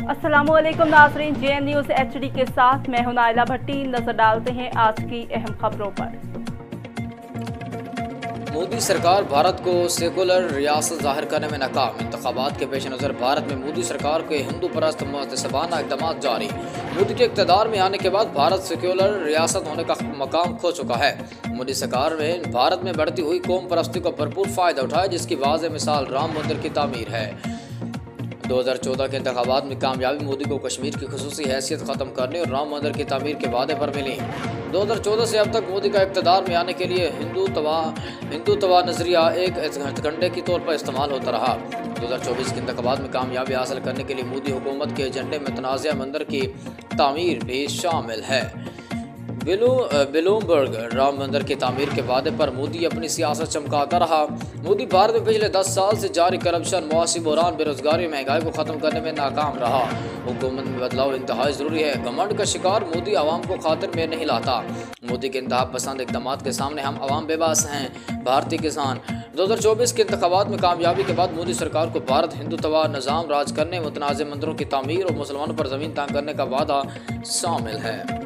अस्सलामुअलैकुम नाज़रीन, JN news HD के साथ मैं हूं नाइला भट्टी। नजर डालते हैं आज की अहम खबरों पर। मोदी सरकार भारत को सेकुलर रियासत जाहिर करने में नाकाम। इंतखाबात के पेश नज़र भारत में मोदी सरकार के हिंदू परस्त मुतसबाना इक़दाम जारी। मोदी के इक़्तिदार में आने के बाद भारत सेकुलर रियासत होने का मकाम खो चुका है। मोदी सरकार ने भारत में बढ़ती हुई कौम परस्ती को भरपूर फ़ायदा उठाया, जिसकी वाज़ेह मिसाल राम मंदिर की तामीर है। 2014 के इंतखाबात में कामयाबी मोदी को कश्मीर की खुसूसी हैसियत ख़त्म करने और राम मंदिर की तामीर के वादे पर मिली। 2014 से अब तक मोदी का इक़्तिदार में आने के लिए हिंदुत्व नज़रिया एक हथकंडे के तौर पर इस्तेमाल होता रहा। 2024 के इंतखाबात में कामयाबी हासिल करने के लिए मोदी हुकूमत के एजेंडे में तनाज़ा मंदिर की तामीर भी शामिल है। ब्लूमबर्ग राम मंदिर की तामीर के वादे पर मोदी अपनी सियासत चमकाता रहा। मोदी भारत में पिछले 10 साल से जारी करप्शन, मुआशी बहरान, बेरोजगारी, महंगाई को ख़त्म करने में नाकाम रहा। हुकूमत में बदलाव इंतहाई ज़रूरी है। घमंड का शिकार मोदी आवाम को खातिर में नहीं लाता। मोदी के इंतहा पसंद इक़दाम के सामने हम आवाम बेबस हैं। भारतीय किसान 2024 के इंतखाबात में कामयाबी के बाद मोदी सरकार को भारत हिंदुत्व निज़ाम राज करने, मुतनाज़ मंदिरों की तामीर और मुसलमानों पर ज़मीन तंग करने का वादा शामिल है।